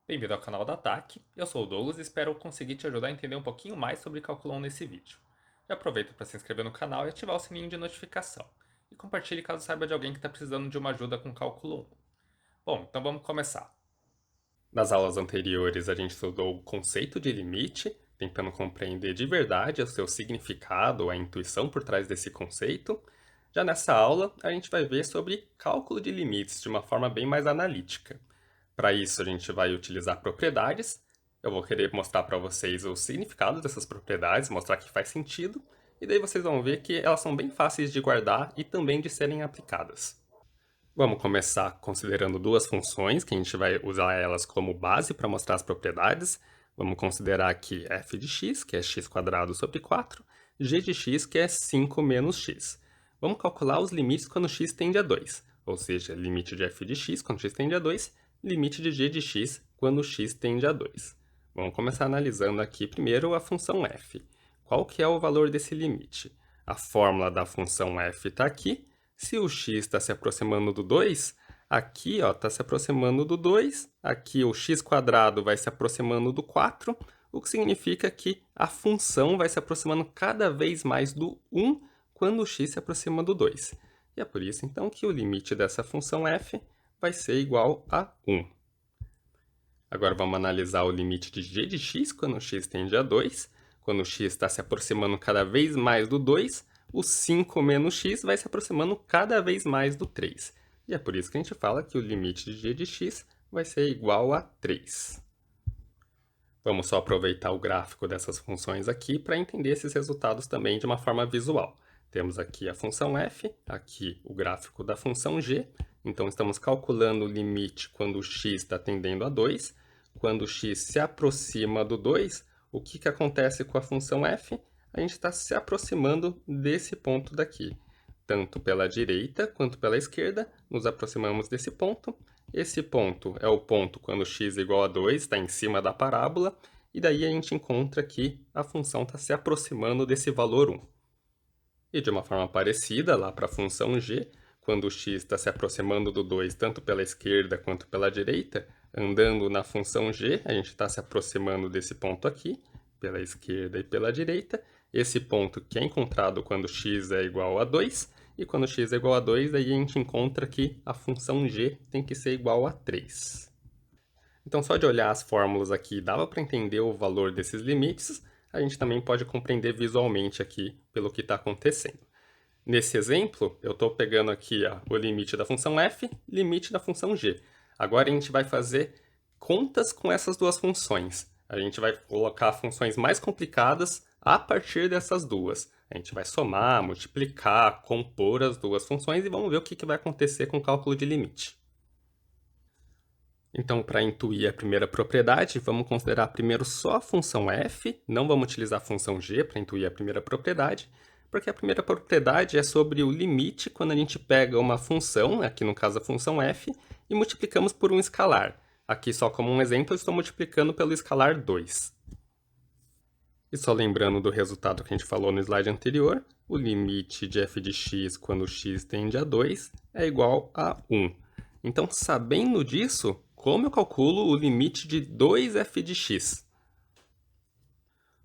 Bem-vindo ao canal da TAC, eu sou o Douglas e espero conseguir te ajudar a entender um pouquinho mais sobre cálculo 1 nesse vídeo. Já aproveita para se inscrever no canal e ativar o sininho de notificação. E compartilhe caso saiba de alguém que está precisando de uma ajuda com cálculo 1. Bom, então vamos começar. Nas aulas anteriores a gente estudou o conceito de limite, tentando compreender de verdade o seu significado, a intuição por trás desse conceito. Já nessa aula a gente vai ver sobre cálculo de limites de uma forma bem mais analítica. Para isso, a gente vai utilizar propriedades. Eu vou querer mostrar para vocês o significado dessas propriedades, mostrar que faz sentido, e daí vocês vão ver que elas são bem fáceis de guardar e também de serem aplicadas. Vamos começar considerando duas funções, que a gente vai usar elas como base para mostrar as propriedades. Vamos considerar aqui f de x, que é x² sobre 4, g de x, que é 5 menos x. Vamos calcular os limites quando x tende a 2, ou seja, limite de f de x quando x tende a 2, limite de g de x quando x tende a 2. Vamos começar analisando aqui primeiro a função f. Qual que é o valor desse limite? A fórmula da função f está aqui. Se o x está se aproximando do 2, aqui está se aproximando do 2, aqui o x² vai se aproximando do 4, o que significa que a função vai se aproximando cada vez mais do 1 quando o x se aproxima do 2. E é por isso, então, que o limite dessa função f vai ser igual a 1. Agora vamos analisar o limite de g de x quando x tende a 2. Quando x está se aproximando cada vez mais do 2, o 5 menos x vai se aproximando cada vez mais do 3. E é por isso que a gente fala que o limite de g de x vai ser igual a 3. Vamos só aproveitar o gráfico dessas funções aqui para entender esses resultados também de uma forma visual. Temos aqui a função f, aqui o gráfico da função g. Então, estamos calculando o limite quando x está tendendo a 2. Quando x se aproxima do 2, o que acontece com a função f? A gente está se aproximando desse ponto daqui. Tanto pela direita quanto pela esquerda, nos aproximamos desse ponto. Esse ponto é o ponto quando x é igual a 2, está em cima da parábola, e daí a gente encontra que a função está se aproximando desse valor 1. E de uma forma parecida, lá para a função g, quando o x está se aproximando do 2 tanto pela esquerda quanto pela direita, andando na função g, a gente está se aproximando desse ponto aqui, pela esquerda e pela direita. Esse ponto que é encontrado quando x é igual a 2, e quando x é igual a 2, aí a gente encontra que a função g tem que ser igual a 3. Então, só de olhar as fórmulas aqui, dava para entender o valor desses limites. A gente também pode compreender visualmente aqui pelo que está acontecendo. Nesse exemplo, eu estou pegando aqui o limite da função f, limite da função g. Agora a gente vai fazer contas com essas duas funções. A gente vai colocar funções mais complicadas a partir dessas duas. A gente vai somar, multiplicar, compor as duas funções e vamos ver o que vai acontecer com o cálculo de limite. Então, para intuir a primeira propriedade, vamos considerar primeiro só a função f, não vamos utilizar a função g para intuir a primeira propriedade, porque a primeira propriedade é sobre o limite quando a gente pega uma função, aqui no caso a função f, e multiplicamos por um escalar. Aqui, só como um exemplo, eu estou multiplicando pelo escalar 2. E só lembrando do resultado que a gente falou no slide anterior, o limite de f de x quando x tende a 2 é igual a 1. Então, sabendo disso, como eu calculo o limite de 2f de x?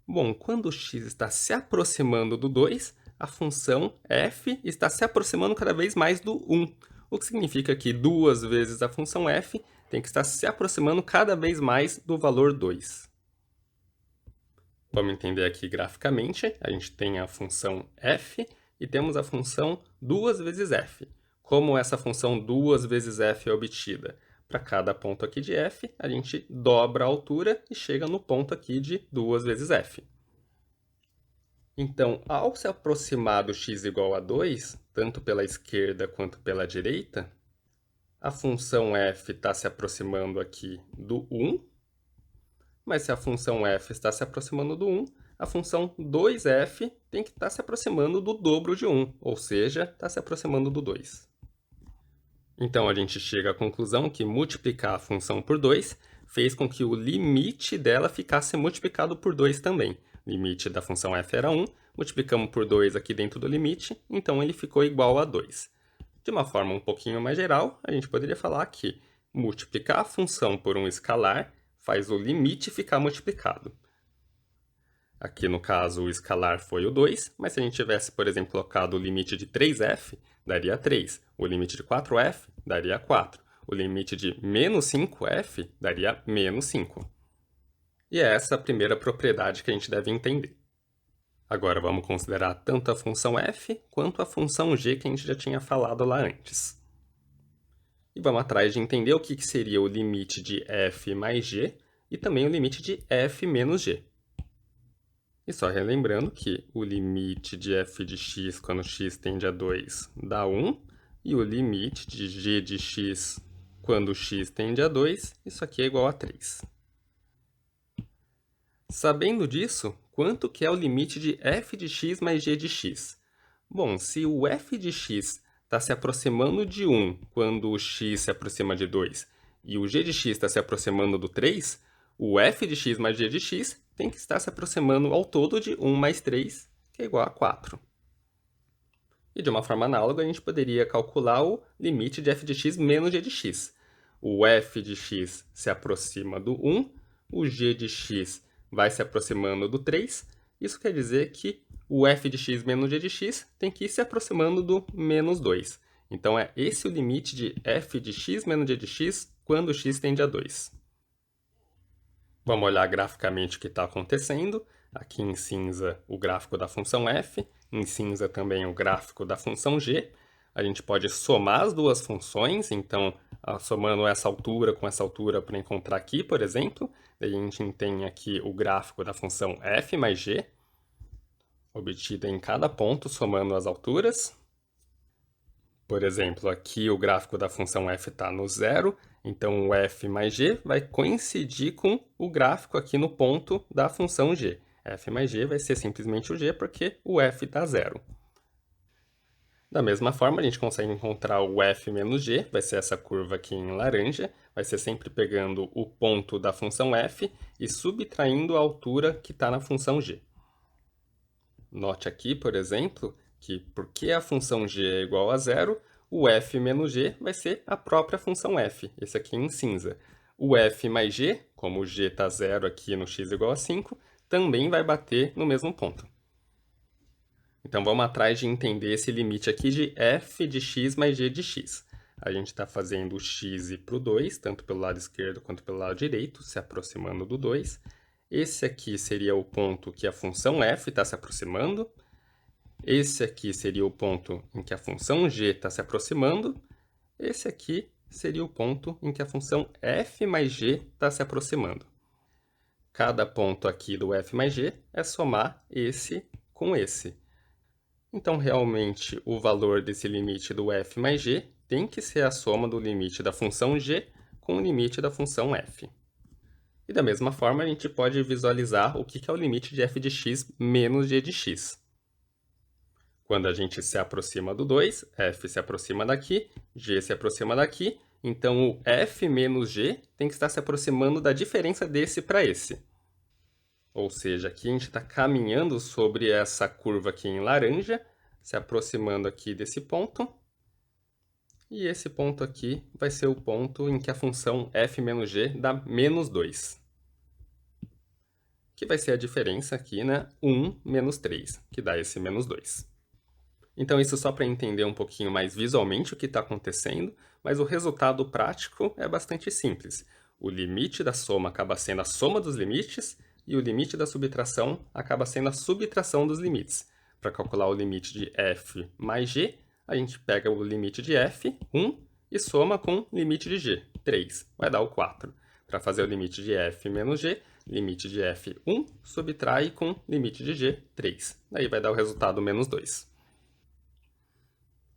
Bom, quando x está se aproximando do 2, a função f está se aproximando cada vez mais do 1, o que significa que 2 vezes a função f tem que estar se aproximando cada vez mais do valor 2. Vamos entender aqui graficamente, a gente tem a função f e temos a função 2 vezes f. Como essa função 2 vezes f é obtida? Para cada ponto aqui de f, a gente dobra a altura e chega no ponto aqui de 2 vezes f. Então, ao se aproximar do x igual a 2, tanto pela esquerda quanto pela direita, a função f está se aproximando aqui do 1, mas se a função f está se aproximando do 1, a função 2f tem que estar se aproximando do dobro de 1, ou seja, está se aproximando do 2. Então, a gente chega à conclusão que multiplicar a função por 2 fez com que o limite dela ficasse multiplicado por 2 também. O limite da função f era 1, multiplicamos por 2 aqui dentro do limite, então ele ficou igual a 2. De uma forma um pouquinho mais geral, a gente poderia falar que multiplicar a função por um escalar faz o limite ficar multiplicado. Aqui no caso o escalar foi o 2, mas se a gente tivesse, por exemplo, colocado o limite de 3f, daria 3. O limite de 4f daria 4. O limite de menos 5f daria menos 5. E é essa a primeira propriedade que a gente deve entender. Agora vamos considerar tanto a função f quanto a função g que a gente já tinha falado lá antes. E vamos atrás de entender o que seria o limite de f mais g e também o limite de f menos g. E só relembrando que o limite de f de x quando x tende a 2 dá 1, e o limite de g de x quando x tende a 2, isso aqui é igual a 3. Sabendo disso, quanto que é o limite de f de x mais g de x? Bom, se o f de x está se aproximando de 1 quando o x se aproxima de 2 e o g de x está se aproximando do 3, o f de x mais g de x tem que estar se aproximando ao todo de 1 mais 3, que é igual a 4. E de uma forma análoga, a gente poderia calcular o limite de f de x menos g de x. O f de x se aproxima do 1, o g de x vai se aproximando do 3. Isso quer dizer que o f de x menos g de x tem que ir se aproximando do menos 2. Então, é esse o limite de f de x menos g de x quando x tende a 2. Vamos olhar graficamente o que está acontecendo. Aqui em cinza o gráfico da função f, em cinza também o gráfico da função g. A gente pode somar as duas funções, então somando essa altura com essa altura para encontrar aqui, por exemplo. Daí a gente tem aqui o gráfico da função f mais g, obtida em cada ponto somando as alturas. Por exemplo, aqui o gráfico da função f está no 0, então o f mais g vai coincidir com o gráfico aqui no ponto da função g. f mais g vai ser simplesmente o g porque o f está 0. Da mesma forma, a gente consegue encontrar o f menos g, vai ser essa curva aqui em laranja, vai ser sempre pegando o ponto da função f e subtraindo a altura que está na função g. Note aqui, por exemplo, que porque a função g é igual a 0, o f menos g vai ser a própria função f, esse aqui em cinza. O f mais g, como o g está 0 aqui no x igual a 5, também vai bater no mesmo ponto. Então vamos atrás de entender esse limite aqui de f de x mais g de x. A gente está fazendo o x ir para o 2, tanto pelo lado esquerdo quanto pelo lado direito, se aproximando do 2. Esse aqui seria o ponto que a função f está se aproximando. Esse aqui seria o ponto em que a função g está se aproximando. Esse aqui seria o ponto em que a função f mais g está se aproximando. Cada ponto aqui do f mais g é somar esse com esse. Então, realmente, o valor desse limite do f mais g tem que ser a soma do limite da função g com o limite da função f. E da mesma forma, a gente pode visualizar o que é o limite de f de x menos g de x. Quando a gente se aproxima do 2, f se aproxima daqui, g se aproxima daqui, então o f menos g tem que estar se aproximando da diferença desse para esse. Ou seja, aqui a gente está caminhando sobre essa curva aqui em laranja, se aproximando aqui desse ponto. E esse ponto aqui vai ser o ponto em que a função f menos g dá menos 2. Que vai ser a diferença aqui, né? 1 menos 3, que dá esse menos 2. Então, isso só para entender um pouquinho mais visualmente o que está acontecendo, mas o resultado prático é bastante simples. O limite da soma acaba sendo a soma dos limites, e o limite da subtração acaba sendo a subtração dos limites. Para calcular o limite de f mais g, a gente pega o limite de f, 1, e soma com o limite de g, 3, vai dar o 4. Para fazer o limite de f menos g, limite de f, 1, subtrai com limite de g, 3. Daí vai dar o resultado menos 2.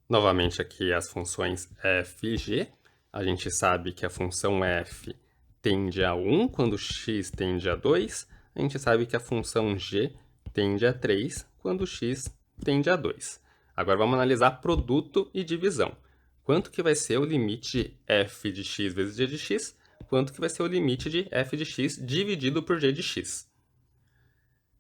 Novamente aqui as funções f e g. A gente sabe que a função f tende a 1 quando x tende a 2. A gente sabe que a função g tende a 3 quando x tende a 2. Agora vamos analisar produto e divisão. Quanto que vai ser o limite de f de x vezes g de x? Quanto que vai ser o limite de f de x dividido por g de x?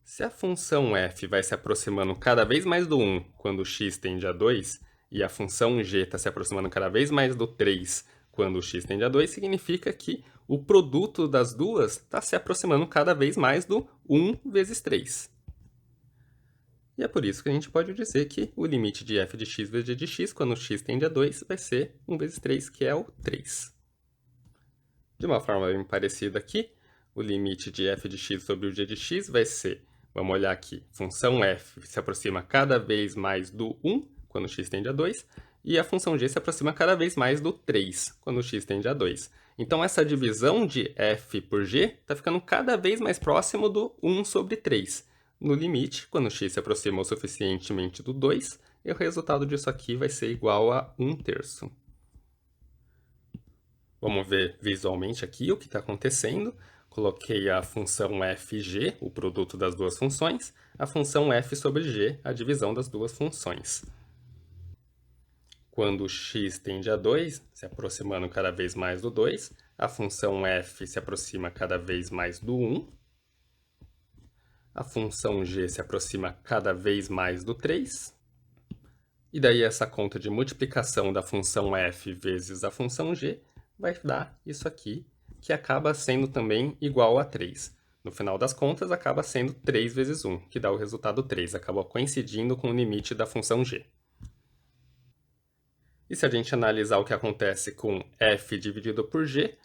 Se a função f vai se aproximando cada vez mais do 1 quando x tende a 2, e a função g está se aproximando cada vez mais do 3 quando x tende a 2, significa que o produto das duas está se aproximando cada vez mais do 1 vezes 3. E é por isso que a gente pode dizer que o limite de f de x vezes g de x, quando x tende a 2, vai ser 1 vezes 3, que é o 3. De uma forma bem parecida aqui, o limite de f de x sobre o g de x vai ser, vamos olhar aqui, função f se aproxima cada vez mais do 1, quando x tende a 2, e a função g se aproxima cada vez mais do 3, quando x tende a 2. Então, essa divisão de f por g está ficando cada vez mais próximo do 1 sobre 3. No limite, quando x se aproxima o suficientemente do 2, o resultado disso aqui vai ser igual a 1/3. Vamos ver visualmente aqui o que está acontecendo. Coloquei a função fg, o produto das duas funções, a função f sobre g, a divisão das duas funções. Quando x tende a 2, se aproximando cada vez mais do 2, a função f se aproxima cada vez mais do 1, a função g se aproxima cada vez mais do 3, e daí essa conta de multiplicação da função f vezes a função g vai dar isso aqui, que acaba sendo também igual a 3. No final das contas, acaba sendo 3 vezes 1, que dá o resultado 3. Acabou coincidindo com o limite da função g. E se a gente analisar o que acontece com f dividido por g,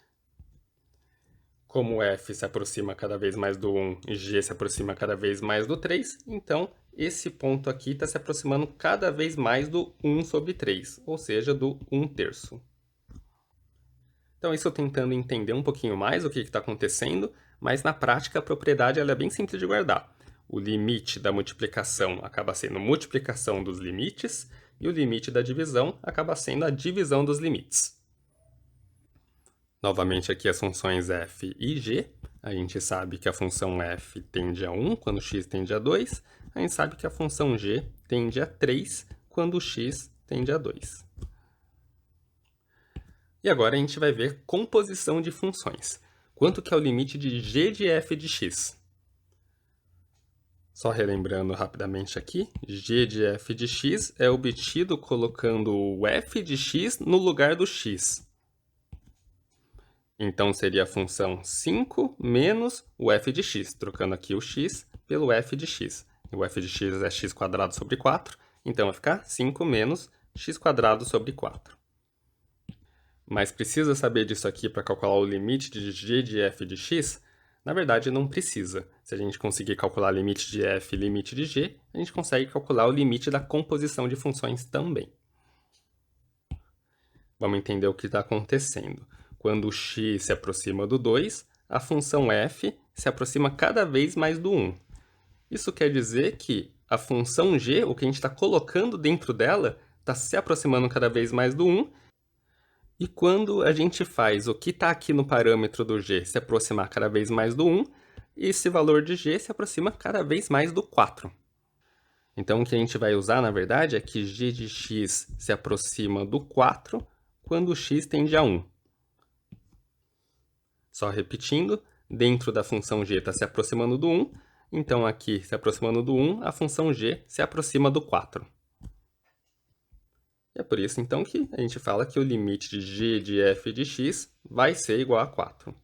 como f se aproxima cada vez mais do 1 e g se aproxima cada vez mais do 3, então esse ponto aqui está se aproximando cada vez mais do 1 sobre 3, ou seja, do 1/3. Então, isso eu tentando entender um pouquinho mais o que está acontecendo, mas na prática a propriedade ela é bem simples de guardar. O limite da multiplicação acaba sendo multiplicação dos limites, e o limite da divisão acaba sendo a divisão dos limites. Novamente aqui as funções f e g. A gente sabe que a função f tende a 1 quando x tende a 2. A gente sabe que a função g tende a 3 quando x tende a 2. E agora a gente vai ver composição de funções. Quanto que é o limite de g de f de x? Só relembrando rapidamente aqui, g de f de x é obtido colocando o f de x no lugar do x. Então, seria a função 5 menos o f de x, trocando aqui o x pelo f de x. O f de x é x² sobre 4, então vai ficar 5 menos x² sobre 4. Mas precisa saber disso aqui para calcular o limite de g de f de x? Na verdade, não precisa. Se a gente conseguir calcular o limite de f e limite de g, a gente consegue calcular o limite da composição de funções também. Vamos entender o que está acontecendo. Quando o x se aproxima do 2, a função f se aproxima cada vez mais do 1. Isso quer dizer que a função g, o que a gente está colocando dentro dela, está se aproximando cada vez mais do 1. E quando a gente faz o que está aqui no parâmetro do g se aproximar cada vez mais do 1, esse valor de g se aproxima cada vez mais do 4. Então, o que a gente vai usar, na verdade, é que g de x se aproxima do 4 quando x tende a 1. Só repetindo, dentro da função g está se aproximando do 1, então aqui, se aproximando do 1, a função g se aproxima do 4. E é por isso, então, que a gente fala que o limite de g de f de x vai ser igual a 4.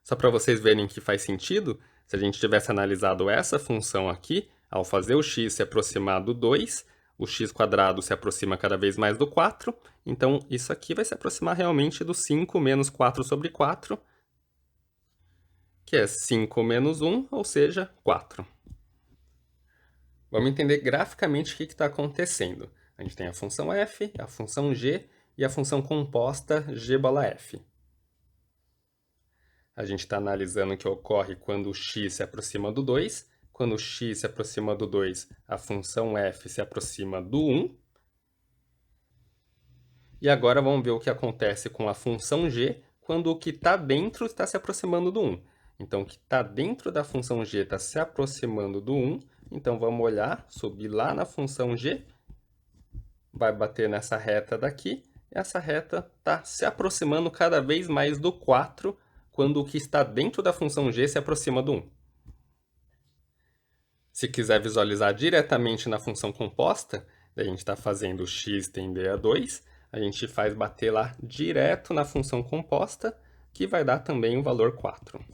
Só para vocês verem que faz sentido, se a gente tivesse analisado essa função aqui, ao fazer o x se aproximar do 2, o x² se aproxima cada vez mais do 4, então isso aqui vai se aproximar realmente do 5 menos 4 sobre 4, que é 5 menos 1, ou seja, 4. Vamos entender graficamente o que está acontecendo. A gente tem a função f, a função g e a função composta g⁻f. A gente está analisando o que ocorre quando o x se aproxima do 2. Quando o x se aproxima do 2, a função f se aproxima do 1. E agora vamos ver o que acontece com a função g quando o que está dentro está se aproximando do 1. Então, o que está dentro da função g está se aproximando do 1. Então, vamos olhar, subir lá na função g, vai bater nessa reta daqui, e essa reta está se aproximando cada vez mais do 4, quando o que está dentro da função g se aproxima do 1. Se quiser visualizar diretamente na função composta, a gente está fazendo x tender a 2, a gente faz bater lá direto na função composta, que vai dar também o valor 4.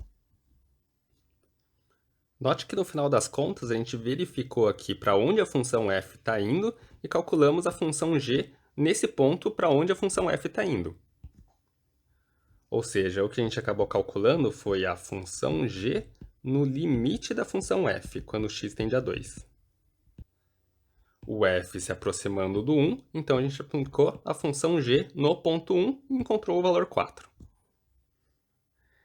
Note que no final das contas a gente verificou aqui para onde a função f está indo e calculamos a função g nesse ponto para onde a função f está indo. Ou seja, o que a gente acabou calculando foi a função g no limite da função f, quando x tende a 2. O f se aproximando do 1, então a gente aplicou a função g no ponto 1 e encontrou o valor 4.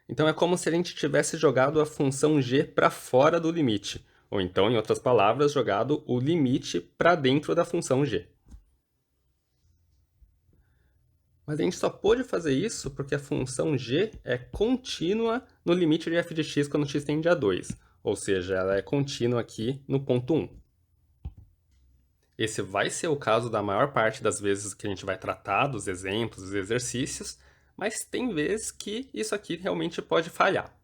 Então é como se a gente tivesse jogado a função g para fora do limite, ou então, em outras palavras, jogado o limite para dentro da função g. Mas a gente só pôde fazer isso porque a função g é contínua no limite de f de x quando x tende a 2, ou seja, ela é contínua aqui no ponto 1. Esse vai ser o caso da maior parte das vezes que a gente vai tratar dos exemplos, dos exercícios, mas tem vezes que isso aqui realmente pode falhar.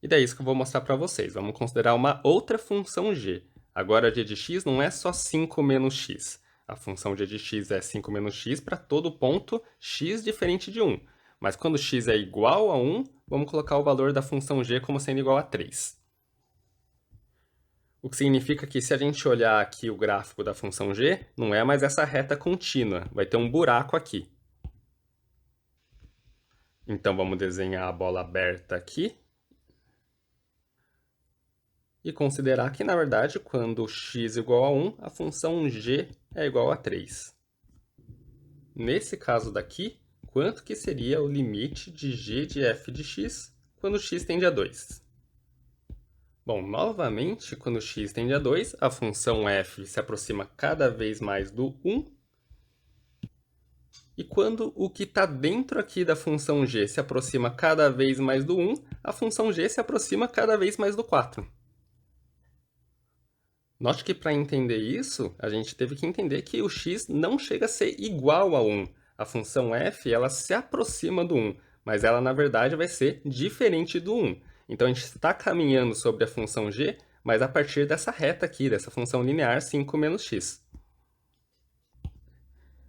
E daí isso que eu vou mostrar para vocês. Vamos considerar uma outra função g. Agora, g de x não é só 5 menos x. A função g de x é 5 menos x para todo ponto x diferente de 1. Mas quando x é igual a 1, vamos colocar o valor da função g como sendo igual a 3. O que significa que se a gente olhar aqui o gráfico da função g, não é mais essa reta contínua, vai ter um buraco aqui. Então vamos desenhar a bola aberta aqui. E considerar que, na verdade, quando x igual a 1, a função g é igual a 3. Nesse caso daqui, quanto que seria o limite de g de f de x quando x tende a 2? Bom, novamente, quando x tende a 2, a função f se aproxima cada vez mais do 1. E quando o que está dentro aqui da função g se aproxima cada vez mais do 1, a função g se aproxima cada vez mais do 4. Note que para entender isso, a gente teve que entender que o x não chega a ser igual a 1. A função f ela se aproxima do 1, mas ela na verdade vai ser diferente do 1. Então a gente está caminhando sobre a função g, mas a partir dessa reta aqui, dessa função linear 5 menos x.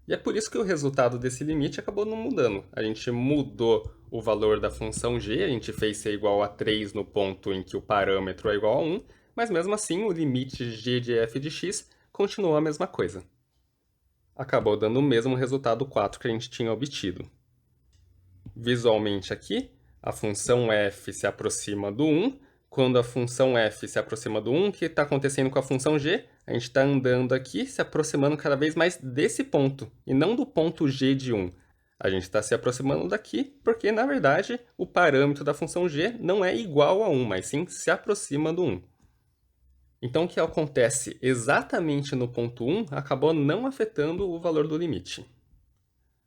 E é por isso que o resultado desse limite acabou não mudando. A gente mudou o valor da função g, a gente fez ser igual a 3 no ponto em que o parâmetro é igual a 1, mas mesmo assim o limite g de f de x continuou a mesma coisa. Acabou dando o mesmo resultado 4 que a gente tinha obtido. Visualmente aqui, a função f se aproxima do 1. Quando a função f se aproxima do 1, o que está acontecendo com a função g? A gente está andando aqui, se aproximando cada vez mais desse ponto, e não do ponto g de 1. A gente está se aproximando daqui porque, na verdade, o parâmetro da função g não é igual a 1, mas sim se aproxima do 1. Então, o que acontece exatamente no ponto 1 acabou não afetando o valor do limite.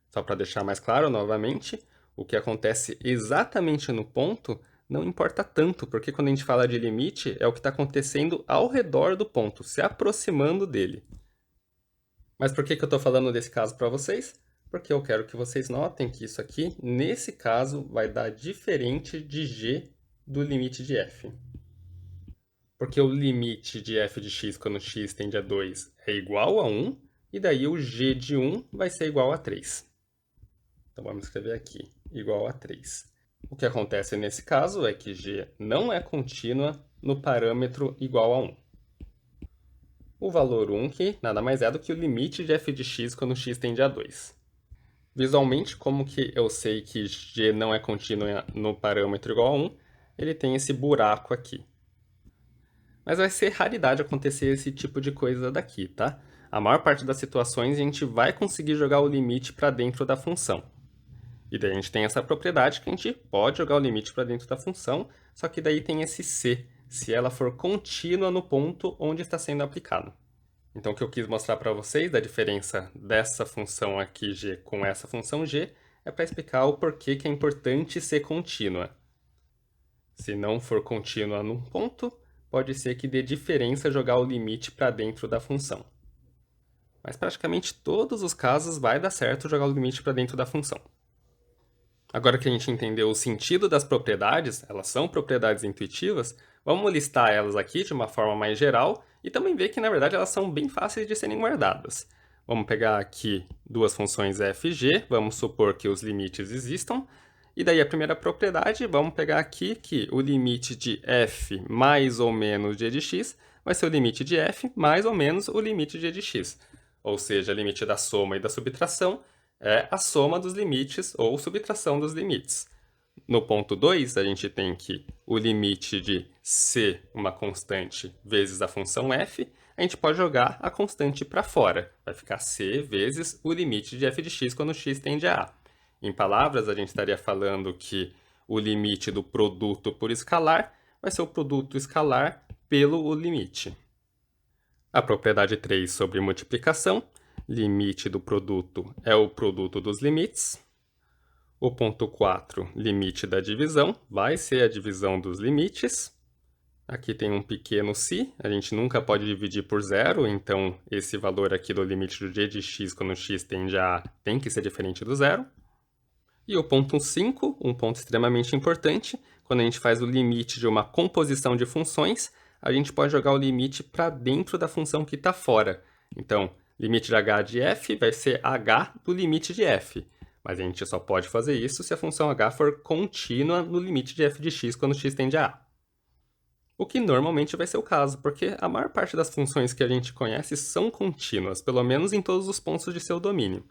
Só para deixar mais claro, novamente, o que acontece exatamente no ponto não importa tanto, porque quando a gente fala de limite, é o que está acontecendo ao redor do ponto, se aproximando dele. Mas por que eu estou falando desse caso para vocês? Porque eu quero que vocês notem que isso aqui, nesse caso, vai dar diferente de g do limite de f. Porque o limite de f de x quando x tende a 2 é igual a 1, e daí o g de 1 vai ser igual a 3. Então vamos escrever aqui, igual a 3. O que acontece nesse caso é que g não é contínua no parâmetro igual a 1. O valor 1 que nada mais é do que o limite de f de x quando x tende a 2. Visualmente, como que eu sei que g não é contínua no parâmetro igual a 1? Ele tem esse buraco aqui. Mas vai ser raridade acontecer esse tipo de coisa daqui, tá? A maior parte das situações a gente vai conseguir jogar o limite para dentro da função. E daí a gente tem essa propriedade que a gente pode jogar o limite para dentro da função, só que daí tem esse se ela for contínua no ponto onde está sendo aplicado. Então o que eu quis mostrar para vocês da diferença dessa função aqui g com essa função g é para explicar o porquê que é importante ser contínua. Se não for contínua num ponto, pode ser que dê diferença jogar o limite para dentro da função. Mas praticamente todos os casos vai dar certo jogar o limite para dentro da função. Agora que a gente entendeu o sentido das propriedades, elas são propriedades intuitivas, vamos listar elas aqui de uma forma mais geral e também ver que, na verdade, elas são bem fáceis de serem guardadas. Vamos pegar aqui duas funções f e g, vamos supor que os limites existam. E daí a primeira propriedade, vamos pegar aqui que o limite de f mais ou menos g de x vai ser o limite de f mais ou menos o limite de g de x. Ou seja, o limite da soma e da subtração é a soma dos limites ou subtração dos limites. No ponto 2, a gente tem que o limite de c, uma constante, vezes a função f, a gente pode jogar a constante para fora. Vai ficar c vezes o limite de f de x quando x tende a a. Em palavras, a gente estaria falando que o limite do produto por escalar vai ser o produto escalar pelo limite. A propriedade 3 sobre multiplicação, limite do produto é o produto dos limites. O ponto 4, limite da divisão, vai ser a divisão dos limites. Aqui tem um pequeno si, a gente nunca pode dividir por zero, então esse valor aqui do limite do g de x quando x tende a a tem que ser diferente do zero. E o ponto 5, um ponto extremamente importante, quando a gente faz o limite de uma composição de funções, a gente pode jogar o limite para dentro da função que está fora. Então, limite de h de f vai ser h do limite de f. Mas a gente só pode fazer isso se a função h for contínua no limite de f de x quando x tende a a. O que normalmente vai ser o caso, porque a maior parte das funções que a gente conhece são contínuas, pelo menos em todos os pontos de seu domínio.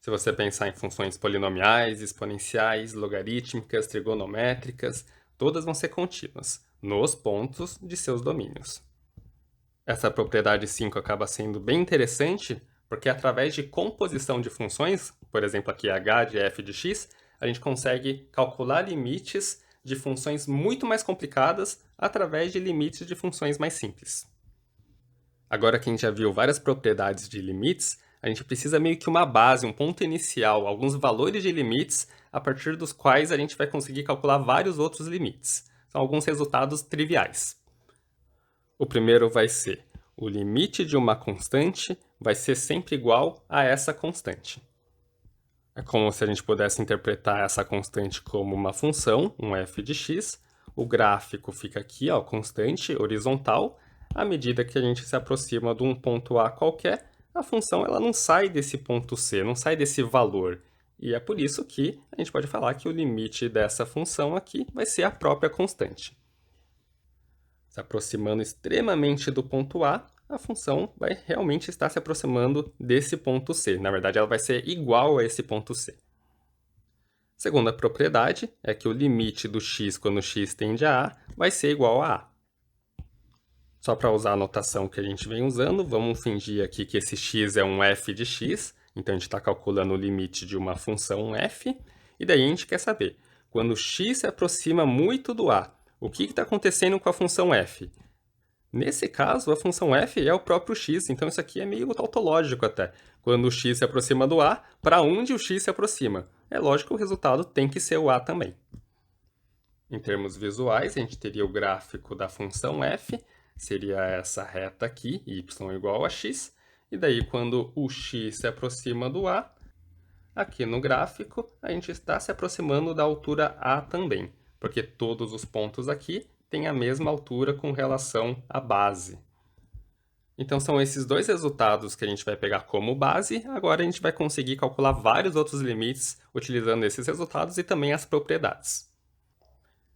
Se você pensar em funções polinomiais, exponenciais, logarítmicas, trigonométricas, todas vão ser contínuas, nos pontos de seus domínios. Essa propriedade 5 acaba sendo bem interessante, porque através de composição de funções, por exemplo aqui h de f de x, a gente consegue calcular limites de funções muito mais complicadas através de limites de funções mais simples. Agora que a gente já viu várias propriedades de limites, a gente precisa meio que uma base, um ponto inicial, alguns valores de limites a partir dos quais a gente vai conseguir calcular vários outros limites. São alguns resultados triviais. O primeiro vai ser o limite de uma constante vai ser sempre igual a essa constante. É como se a gente pudesse interpretar essa constante como uma função, um f de x. O gráfico fica aqui, ó, constante, horizontal. À medida que a gente se aproxima de um ponto A qualquer, a função ela não sai desse ponto C, não sai desse valor. E é por isso que a gente pode falar que o limite dessa função aqui vai ser a própria constante. Se aproximando extremamente do ponto A, a função vai realmente estar se aproximando desse ponto C. Na verdade, ela vai ser igual a esse ponto C. Segunda propriedade é que o limite do x quando x tende a A vai ser igual a A. Só para usar a notação que a gente vem usando, vamos fingir aqui que esse x é um f de x. Então, a gente está calculando o limite de uma função f. E daí a gente quer saber, quando x se aproxima muito do A, o que está acontecendo com a função f? Nesse caso, a função f é o próprio x, então isso aqui é meio tautológico até. Quando o x se aproxima do a, para onde o x se aproxima? É lógico que o resultado tem que ser o a também. Em termos visuais, a gente teria o gráfico da função f, seria essa reta aqui, y igual a x, e daí quando o x se aproxima do a, aqui no gráfico, a gente está se aproximando da altura a também, porque todos os pontos aqui tem a mesma altura com relação à base. Então, são esses dois resultados que a gente vai pegar como base. Agora, a gente vai conseguir calcular vários outros limites utilizando esses resultados e também as propriedades.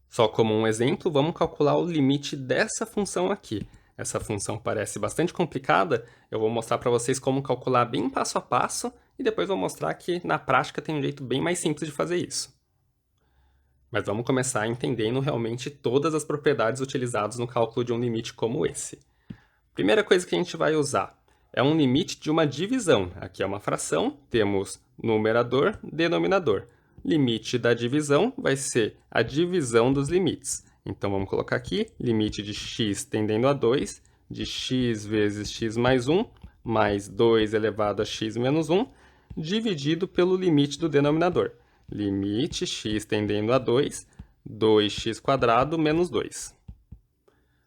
Só como um exemplo, vamos calcular o limite dessa função aqui. Essa função parece bastante complicada, eu vou mostrar para vocês como calcular bem passo a passo e depois vou mostrar que na prática tem um jeito bem mais simples de fazer isso. Mas vamos começar entendendo realmente todas as propriedades utilizadas no cálculo de um limite como esse. Primeira coisa que a gente vai usar é um limite de uma divisão. Aqui é uma fração, temos numerador, denominador. Limite da divisão vai ser a divisão dos limites. Então, vamos colocar aqui, limite de x tendendo a 2, de x vezes x mais 1, mais 2 elevado a x menos 1, dividido pelo limite do denominador. Limite x tendendo a 2, 2x² menos 2.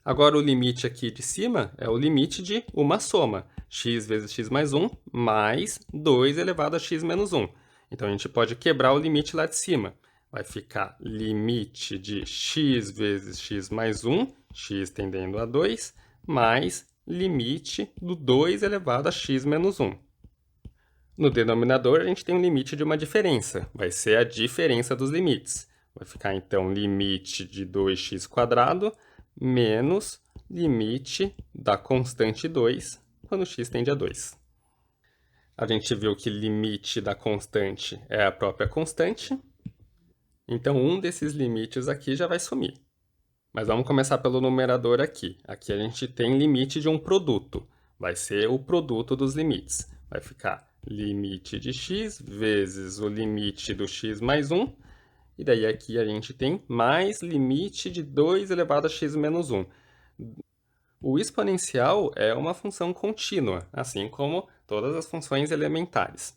Agora, o limite aqui de cima é o limite de uma soma, x vezes x mais 1, mais 2 elevado a x menos 1. Então, a gente pode quebrar o limite lá de cima. Vai ficar limite de x vezes x mais 1, x tendendo a 2, mais limite do 2 elevado a x menos 1. No denominador, a gente tem um limite de uma diferença. Vai ser a diferença dos limites. Vai ficar, então, limite de 2x² menos limite da constante 2 quando x tende a 2. A gente viu que limite da constante é a própria constante. Então, um desses limites aqui já vai sumir. Mas vamos começar pelo numerador aqui. Aqui a gente tem limite de um produto. Vai ser o produto dos limites. Vai ficar limite de x vezes o limite do x mais 1. E daí aqui a gente tem mais limite de 2 elevado a x menos 1. O exponencial é uma função contínua, assim como todas as funções elementares.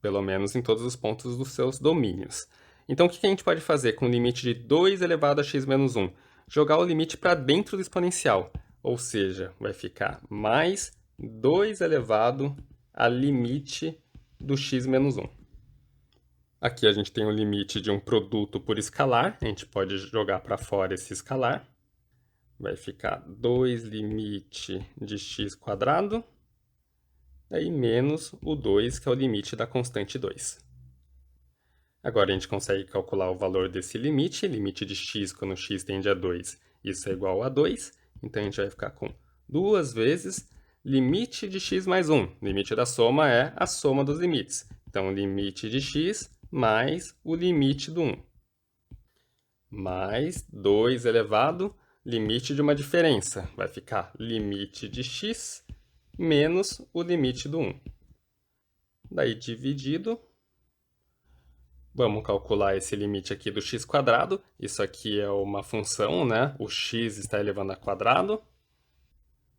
Pelo menos em todos os pontos dos seus domínios. Então, o que a gente pode fazer com o limite de 2 elevado a x menos 1? Jogar o limite para dentro do exponencial, ou seja, vai ficar mais 2 elevado a limite do x menos 1. Aqui a gente tem o limite de um produto por escalar, a gente pode jogar para fora esse escalar. Vai ficar 2 limite de x², daí menos o 2, que é o limite da constante 2. Agora a gente consegue calcular o valor desse limite, limite de x quando x tende a 2, isso é igual a 2, então a gente vai ficar com 2 vezes limite de x mais 1. Limite da soma é a soma dos limites. Então, limite de x mais o limite do 1. Mais 2 elevado, limite de uma diferença. Vai ficar limite de x menos o limite do 1. Daí, dividido. Vamos calcular esse limite aqui do x². Isso aqui é uma função, né? O x está elevando a quadrado.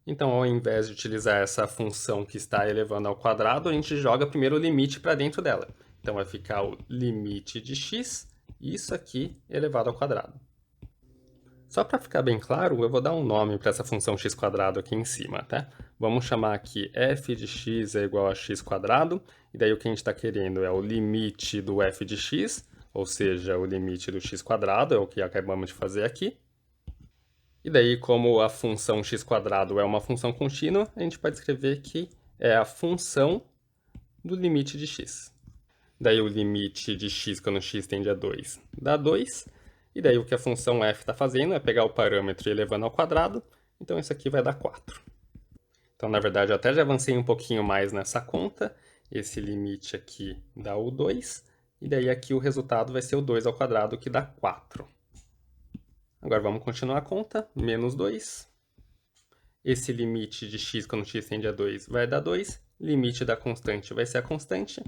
Então, ao invés de utilizar essa função que está elevando ao quadrado, a gente joga primeiro o limite para dentro dela. Então, vai ficar o limite de x, isso aqui elevado ao quadrado. Só para ficar bem claro, eu vou dar um nome para essa função x² aqui em cima, tá? Vamos chamar aqui f de x é igual a x², e daí o que a gente está querendo é o limite do f de x, ou seja, o limite do x², é o que acabamos de fazer aqui. E daí, como a função x² é uma função contínua, a gente pode escrever que é a função do limite de x. Daí o limite de x quando x tende a 2 dá 2. E daí o que a função f está fazendo é pegar o parâmetro e elevando ao quadrado. Então isso aqui vai dar 4. Então, na verdade, eu até já avancei um pouquinho mais nessa conta. Esse limite aqui dá o 2. E daí aqui o resultado vai ser o 2 ao quadrado, que dá 4. Agora vamos continuar a conta. Menos 2. Esse limite de x quando x tende a 2 vai dar 2. Limite da constante vai ser a constante.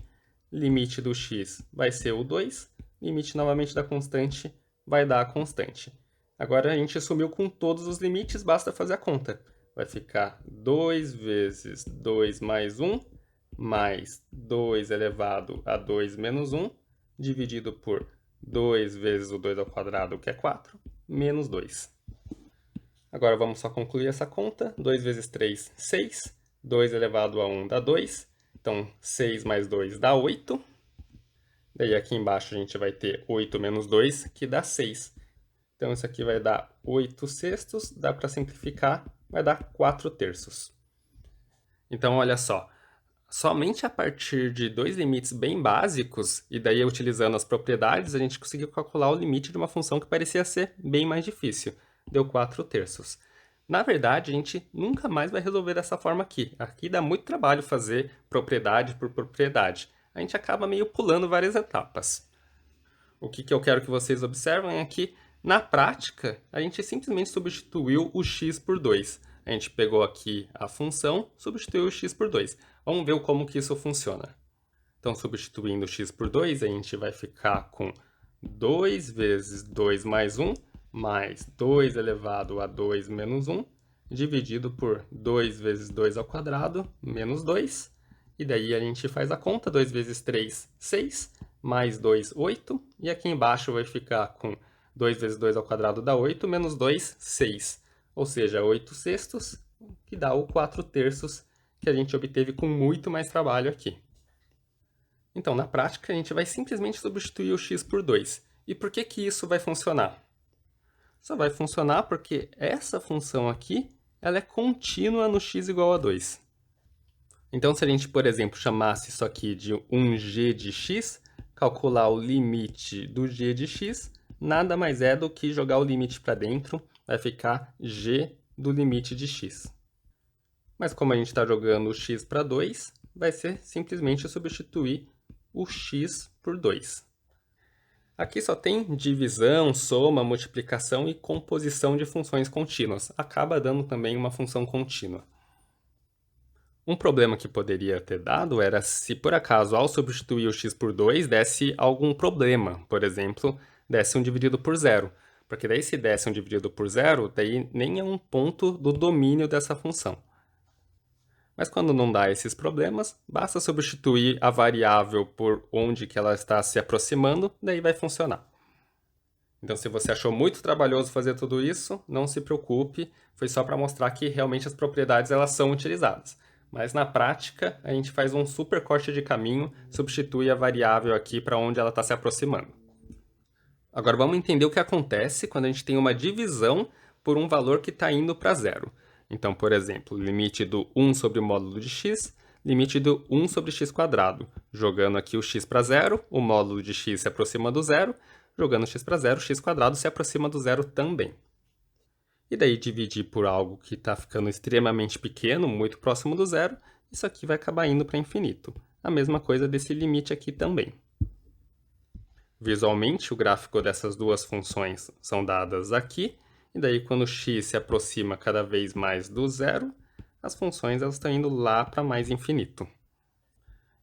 Limite do x vai ser o 2. Limite novamente da constante vai dar a constante. Agora a gente sumiu com todos os limites, basta fazer a conta. Vai ficar 2 vezes 2 mais 1, mais 2 elevado a 2 menos 1, dividido por 2 vezes o 2 ao quadrado, que é 4, menos 2. Agora vamos só concluir essa conta. 2 vezes 3, 6. 2 elevado a 1 dá 2. Então, 6 mais 2 dá 8. Daí aqui embaixo a gente vai ter 8 menos 2, que dá 6. Então isso aqui vai dar 8 sextos, dá para simplificar, vai dar 4 terços. Então olha só, somente a partir de dois limites bem básicos, e daí utilizando as propriedades, a gente conseguiu calcular o limite de uma função que parecia ser bem mais difícil. Deu 4 terços. Na verdade, a gente nunca mais vai resolver dessa forma aqui. Aqui dá muito trabalho fazer propriedade por propriedade. A gente acaba meio pulando várias etapas. O que eu quero que vocês observem é que, na prática, a gente simplesmente substituiu o x por 2. A gente pegou aqui a função, substituiu o x por 2. Vamos ver como que isso funciona. Então, substituindo o x por 2, a gente vai ficar com 2 vezes 2 mais 1, mais 2 elevado a 2 menos 1, dividido por 2 vezes 2 ao quadrado, menos 2. E daí a gente faz a conta, 2 vezes 3, 6, mais 2, 8. E aqui embaixo vai ficar com 2 vezes 2 ao quadrado dá 8, menos 2, 6. Ou seja, 8 sextos, que dá o 4 terços, que a gente obteve com muito mais trabalho aqui. Então, na prática, a gente vai simplesmente substituir o x por 2. E por que que isso vai funcionar? Só vai funcionar porque essa função aqui ela é contínua no x igual a 2. Então, se a gente, por exemplo, chamasse isso aqui de um g de x, calcular o limite do g de x nada mais é do que jogar o limite para dentro, vai ficar g do limite de x. Mas como a gente está jogando o x para 2, vai ser simplesmente substituir o x por 2. Aqui só tem divisão, soma, multiplicação e composição de funções contínuas. Acaba dando também uma função contínua. Um problema que poderia ter dado era se, por acaso, ao substituir o x por 2, desse algum problema. Por exemplo, desse um dividido por zero. Porque daí, se desse um dividido por zero, daí nem é um ponto do domínio dessa função. Mas quando não dá esses problemas, basta substituir a variável por onde que ela está se aproximando, daí vai funcionar. Então, se você achou muito trabalhoso fazer tudo isso, não se preocupe, foi só para mostrar que realmente as propriedades elas são utilizadas. Mas na prática, a gente faz um super corte de caminho, substitui a variável aqui para onde ela está se aproximando. Agora vamos entender o que acontece quando a gente tem uma divisão por um valor que está indo para zero. Então, por exemplo, limite do 1 sobre o módulo de x, limite do 1 sobre x quadrado. Jogando aqui o x para zero, o módulo de x se aproxima do zero. Jogando x para zero, x quadrado se aproxima do zero também. E daí dividir por algo que está ficando extremamente pequeno, muito próximo do zero, isso aqui vai acabar indo para infinito. A mesma coisa desse limite aqui também. Visualmente, o gráfico dessas duas funções são dadas aqui, e daí quando x se aproxima cada vez mais do zero, as funções elas estão indo lá para mais infinito.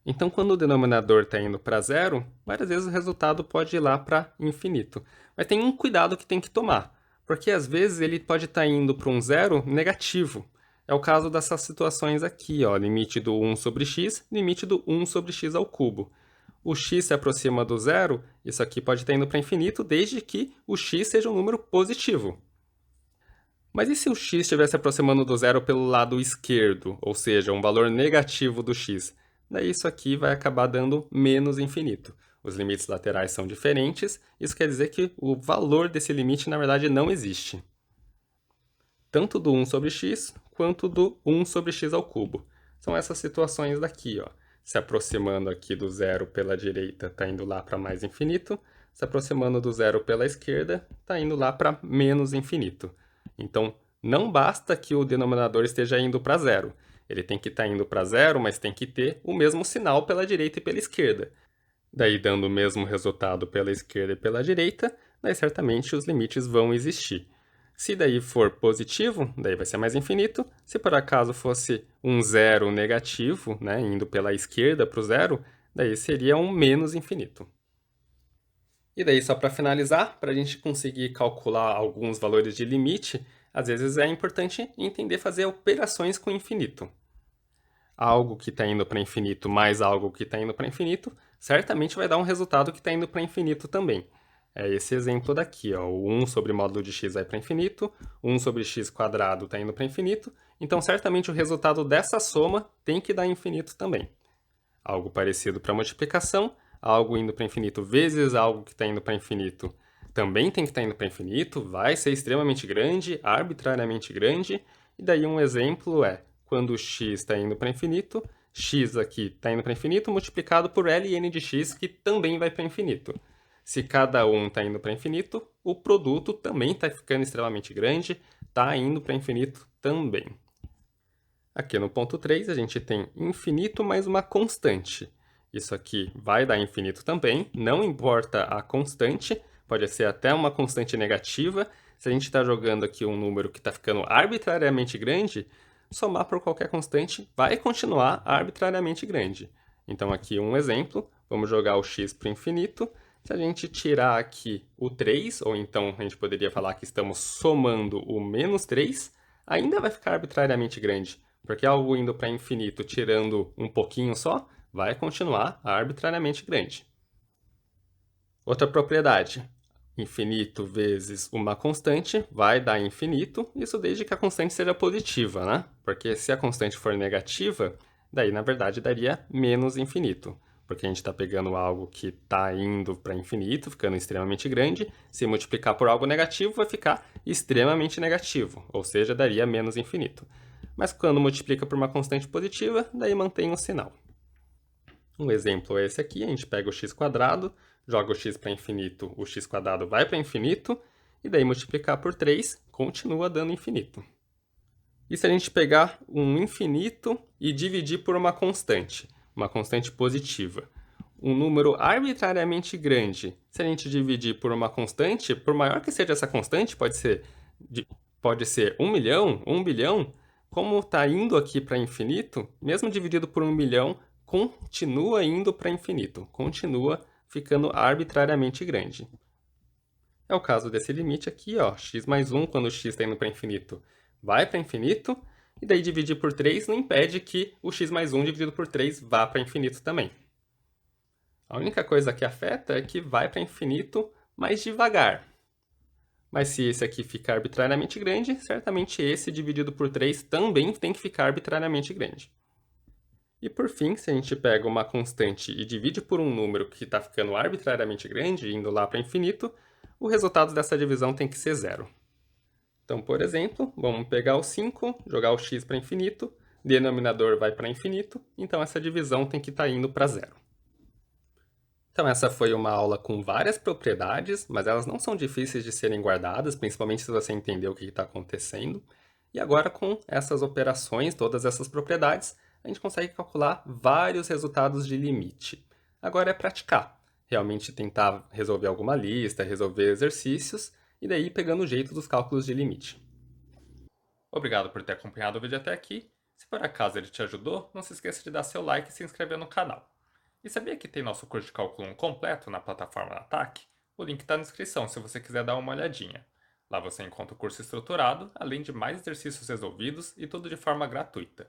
Então, quando o denominador está indo para zero, várias vezes o resultado pode ir lá para infinito. Mas tem um cuidado que tem que tomar, porque às vezes ele pode estar indo para um zero negativo. É o caso dessas situações aqui, ó, limite do 1 sobre x, limite do 1 sobre x ao cubo. O x se aproxima do zero, isso aqui pode estar indo para infinito, desde que o x seja um número positivo. Mas e se o x estiver se aproximando do zero pelo lado esquerdo, ou seja, um valor negativo do x? Daí isso aqui vai acabar dando menos infinito. Os limites laterais são diferentes, isso quer dizer que o valor desse limite, na verdade, não existe. Tanto do 1 sobre x, quanto do 1 sobre x ao cubo. São essas situações daqui, ó. Se aproximando aqui do zero pela direita, está indo lá para mais infinito. Se aproximando do zero pela esquerda, está indo lá para menos infinito. Então, não basta que o denominador esteja indo para zero. Ele tem que estar indo para zero, mas tem que ter o mesmo sinal pela direita e pela esquerda. Daí, dando o mesmo resultado pela esquerda e pela direita, daí certamente os limites vão existir. Se daí for positivo, daí vai ser mais infinito. Se por acaso fosse um zero negativo, né, indo pela esquerda para o zero, daí seria um menos infinito. E daí, só para finalizar, para a gente conseguir calcular alguns valores de limite, às vezes é importante entender fazer operações com infinito. Algo que está indo para infinito mais algo que está indo para infinito, certamente vai dar um resultado que está indo para infinito também. É esse exemplo daqui, ó, o 1 sobre módulo de x vai para infinito, 1 sobre x quadrado está indo para infinito, então certamente o resultado dessa soma tem que dar infinito também. Algo parecido para multiplicação, algo indo para infinito vezes algo que está indo para infinito também tem que estar indo para infinito, vai ser extremamente grande, arbitrariamente grande, e daí um exemplo é, quando x está indo para infinito, x aqui está indo para infinito, multiplicado por ln de x, que também vai para infinito. Se cada um está indo para infinito, o produto também está ficando extremamente grande, está indo para infinito também. Aqui no ponto 3, a gente tem infinito mais uma constante. Isso aqui vai dar infinito também, não importa a constante, pode ser até uma constante negativa. Se a gente está jogando aqui um número que está ficando arbitrariamente grande, somar por qualquer constante vai continuar arbitrariamente grande. Então aqui um exemplo, vamos jogar o x para o infinito. Se a gente tirar aqui o 3, ou então a gente poderia falar que estamos somando o menos 3, ainda vai ficar arbitrariamente grande, porque algo indo para infinito tirando um pouquinho só, vai continuar arbitrariamente grande. Outra propriedade, infinito vezes uma constante vai dar infinito, isso desde que a constante seja positiva, né? Porque se a constante for negativa, daí na verdade daria menos infinito. Porque a gente está pegando algo que está indo para infinito, ficando extremamente grande, se multiplicar por algo negativo vai ficar extremamente negativo, ou seja, daria menos infinito. mas quando multiplica por uma constante positiva, daí mantém o sinal. Um exemplo é esse aqui, a gente pega o x², joga o x para infinito, o x² vai para infinito, e daí multiplicar por 3 continua dando infinito. E se a gente pegar um infinito e dividir por uma constante positiva, um número arbitrariamente grande, se a gente dividir por uma constante, por maior que seja essa constante, pode ser 1 milhão, 1 bilhão, como está indo aqui para infinito, mesmo dividido por 1 milhão, continua indo para infinito, continua ficando arbitrariamente grande. É o caso desse limite aqui, ó, x mais 1, quando o x está indo para infinito, vai para infinito, e daí dividir por 3 não impede que o x mais 1 dividido por 3 vá para infinito também. A única coisa que afeta é que vai para infinito mais devagar. Mas se esse aqui ficar arbitrariamente grande, certamente esse dividido por 3 também tem que ficar arbitrariamente grande. E por fim, se a gente pega uma constante e divide por um número que está ficando arbitrariamente grande, indo lá para infinito, o resultado dessa divisão tem que ser zero. Então, por exemplo, vamos pegar o 5, jogar o x para infinito, denominador vai para infinito, então essa divisão tem que estar indo para zero. Então essa foi uma aula com várias propriedades, mas elas não são difíceis de serem guardadas, principalmente se você entender o que está acontecendo. E agora com essas operações, todas essas propriedades, a gente consegue calcular vários resultados de limite. Agora é praticar, realmente tentar resolver alguma lista, resolver exercícios, e daí pegando o jeito dos cálculos de limite. Obrigado por ter acompanhado o vídeo até aqui. Se por acaso ele te ajudou, não se esqueça de dar seu like e se inscrever no canal. E sabia que tem nosso curso de cálculo 1 completo na plataforma Ataque? O link está na descrição se você quiser dar uma olhadinha. Lá você encontra o curso estruturado, além de mais exercícios resolvidos e tudo de forma gratuita.